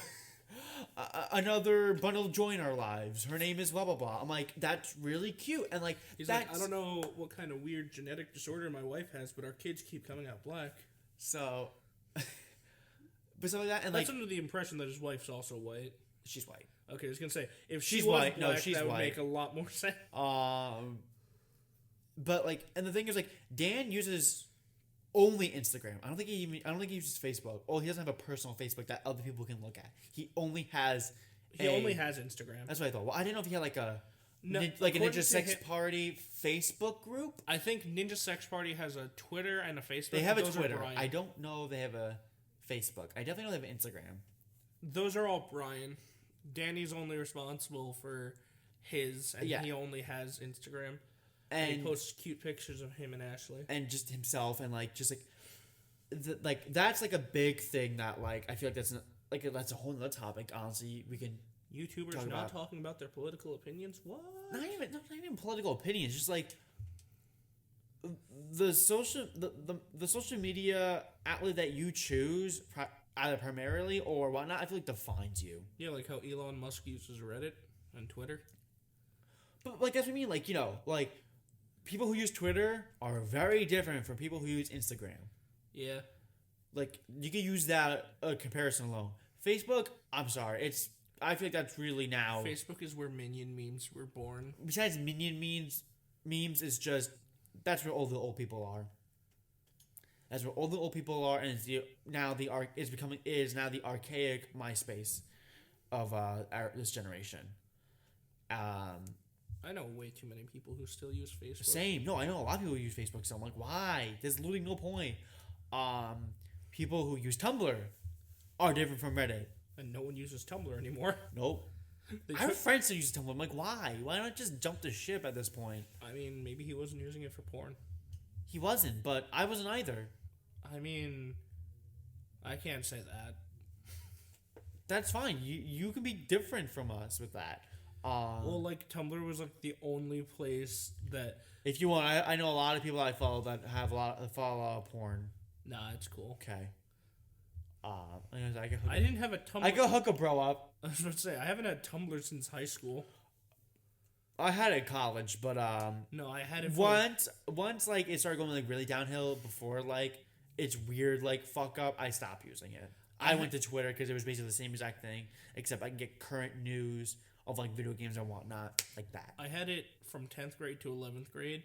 Another bundle to join our lives. Her name is blah blah blah. I'm that's really cute. And he's I don't know what kind of weird genetic disorder my wife has, but our kids keep coming out black. So but something like that, and that's under the impression that his wife's also white. She's white. Okay, I was gonna say if she's she was white, black, no, she's that would white. make a lot more sense. But and the thing is Dan uses only Instagram. I don't think he uses Facebook. Oh, he doesn't have a personal Facebook that other people can look at. He only has. He only has Instagram. That's what I thought. Well, I didn't know if he had like a like a Ninja Sex Party Facebook group. I think Ninja Sex Party has a Twitter and a Facebook. They have a Twitter. I don't know if they have a Facebook. I definitely know they have an Instagram. Those are all Brian. Danny's only responsible for his, and he only has Instagram. And he posts cute pictures of him and Ashley. And just himself, and like just like that's like a big thing that like I feel like that's a whole other topic. Honestly, we can YouTubers not talking about their political opinions. What? Not even political opinions. Just like the social media outlet that you choose, either primarily or whatnot. I feel like defines you. Yeah, like how Elon Musk uses Reddit and Twitter. But like that's what I mean. Like like. People who use Twitter are very different from people who use Instagram. Yeah. Like, you can use that comparison alone. Facebook, I'm sorry. I feel like that's really now... Facebook is where Minion memes were born. Besides Minion memes is just... That's where all the old people are. That's where all the old people are, and it's now the archaic MySpace of this generation. I know way too many people who still use Facebook. Same. No, I know a lot of people who use Facebook, so I'm like, why? There's literally no point. People who use Tumblr are different from Reddit. And no one uses Tumblr anymore. Nope. I have friends who use Tumblr. I'm like, why? Why not just jump the ship at this point? I mean, maybe he wasn't using it for porn. He wasn't, but I wasn't either. I mean, I can't say that. That's fine. You can be different from us with that. Well, like, Tumblr was, like, the only place that... If you want, I know a lot of people I follow that follow a lot of porn. Nah, it's cool. Okay. I didn't have a Tumblr... I could hook a bro up. I was about to say, I haven't had Tumblr since high school. I had it in college, but... No, I had it once, like, it started going, like, really downhill before, like, it's weird, like, fuck up, I stopped using it. I went to Twitter because it was basically the same exact thing, except I can get current news of like video games and whatnot, like that. I had it from 10th grade to 11th grade,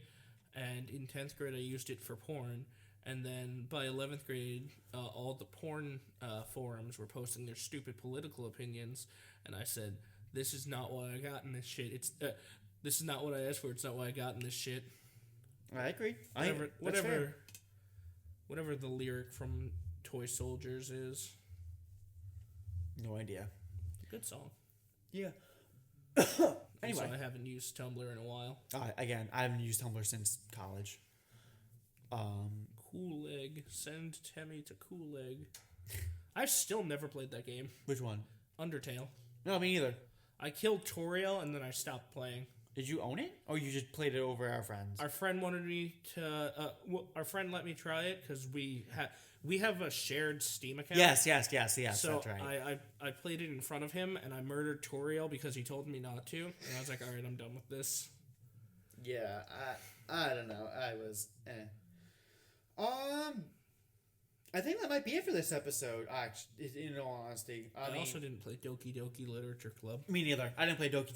and in 10th grade I used it for porn, and then by 11th grade, all the porn forums were posting their stupid political opinions, and I said, this is not what I got in this shit. This is not what I asked for. It's not what I got in this shit. I agree. Whatever the lyric from Toy Soldiers is. No idea. Good song. Yeah. Anyway, so I haven't used Tumblr in a while. Again, I haven't used Tumblr since college. Cool Egg. Send Temmie to Cool Egg. I've still never played that game. Which one? Undertale. No, me neither. I killed Toriel and then I stopped playing. Did you own it, or you just played it over our friends? Our friend wanted me to. Our friend let me try it because we have a shared Steam account. Yes. So that's right. I played it in front of him and I murdered Toriel because he told me not to, and I was like, all right, I'm done with this. Yeah, I don't know. I was. I think that might be it for this episode. Actually, in all honesty, I also didn't play Doki Doki Literature Club. Me neither. I didn't play Doki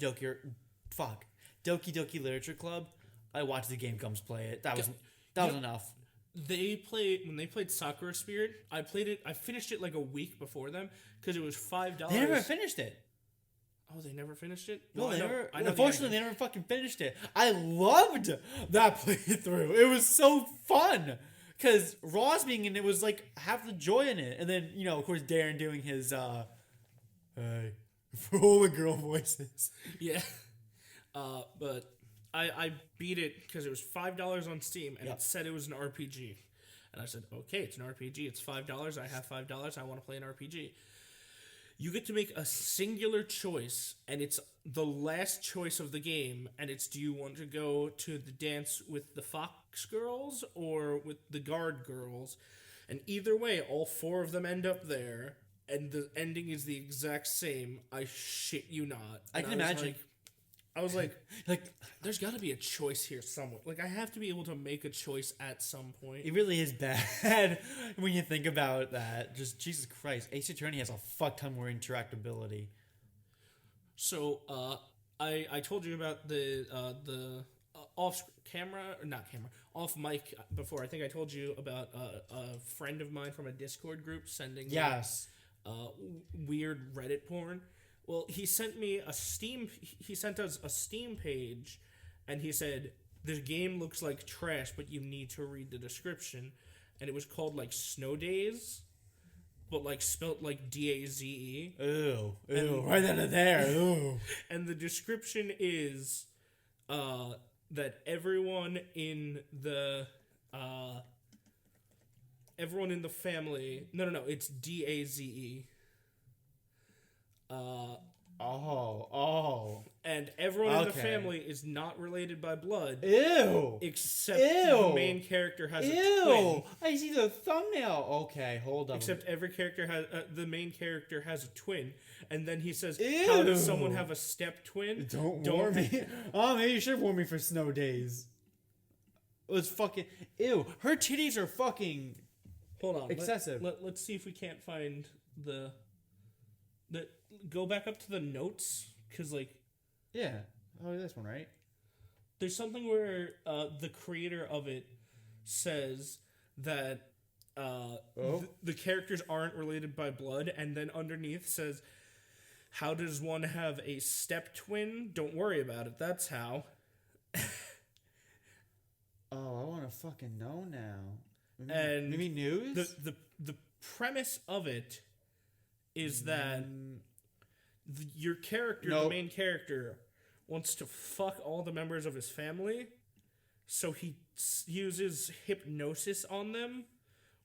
Doki Literature Club. I watched the Game Gums play it. That was enough. When they played Sakura Spirit, I finished it like a week before them because it was $5. They never finished it. Oh, they never finished it? No, unfortunately, they never fucking finished it. I loved that playthrough. It was so fun. Because Ross being in it was like half the joy in it. And then, of course, Darren doing his, hey, for all the girl voices. Yeah. But I beat it because it was $5 on Steam, and it said it was an RPG. And I said, okay, it's an RPG. It's $5. I have $5. I want to play an RPG. You get to make a singular choice, and it's the last choice of the game, and it's, do you want to go to the dance with the Fox girls or with the guard girls? And either way, all four of them end up there, and the ending is the exact same. I shit you not. I can imagine. I was like, there's got to be a choice here somewhere. Like, I have to be able to make a choice at some point. It really is bad when you think about that. Just, Jesus Christ. Ace Attorney has a fuck ton more interactability. So, I told you about the off camera, or not camera, off mic before. I think I told you about a friend of mine from a Discord group sending Yes. me, weird Reddit porn. Well, he sent me a Steam. He sent us a Steam page, and he said the game looks like trash, but you need to read the description. And it was called like Snow Days, but like spelt like Daze. Ew. Right out of there. Ew. And the description is that everyone in the family. No. It's Daze. Oh. And everyone in the Okay. family is not related by blood. Ew. Except Ew. the main character has a twin. Ew. I see the thumbnail. Okay, hold on. Except every character has the main character has a twin, and then he says, Ew. "How does someone have a step twin?" Don't warn me. Oh, maybe you should warn me for Snow Days. It was fucking... Ew. Her titties are fucking... Hold on, excessive. Let's see if we can't find the. Go back up to the notes, because like Yeah. Oh, this one, right? there's something where the creator of it says that the characters aren't related by blood, and then underneath says, "How does one have a step twin? Don't worry about it. That's how." Oh, I want to fucking know now. And maybe news? The premise of it is that your character, the Nope. main character, wants to fuck all the members of his family, so he uses hypnosis on them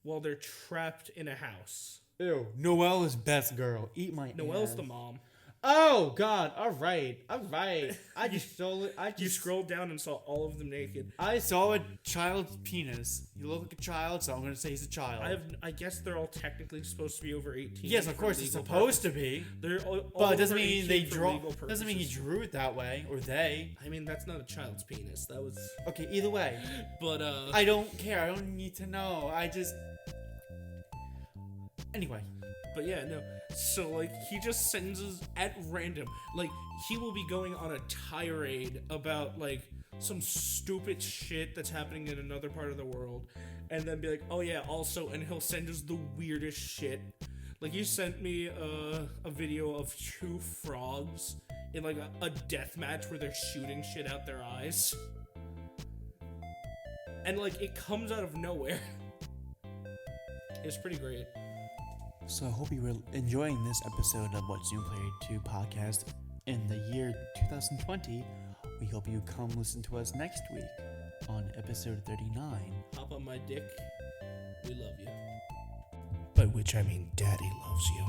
while they're trapped in a house. Ew. Noelle is best girl. Eat my Noelle's ass. the mom. Oh, God. All right. I just stole it. You scrolled down and saw all of them naked. I saw a child's penis. You look like a child, so I'm going to say he's a child. I guess they're all technically supposed to be over 18. Yes, of course it's supposed to be. They're all But it doesn't over mean 18 they for draw. legal Doesn't mean he purposes. drew it that way, or they. I mean, that's not a child's penis. That was. Okay, either way. But I don't care. I don't need to know. I just. Anyway. But yeah, no. So like he just sends us at random. Like he will be going on a tirade about like some stupid shit that's happening in another part of the world, and then be like, "Oh yeah, also," and he'll send us the weirdest shit. Like he sent me a video of 2 frogs in like a death match where they're shooting shit out their eyes, and like it comes out of nowhere. It's pretty great. So I hope you were enjoying this episode of What's New Player 2 podcast in the year 2020. We hope you come listen to us next week on episode 39. Pop on my dick. We love you. By which I mean Daddy loves you.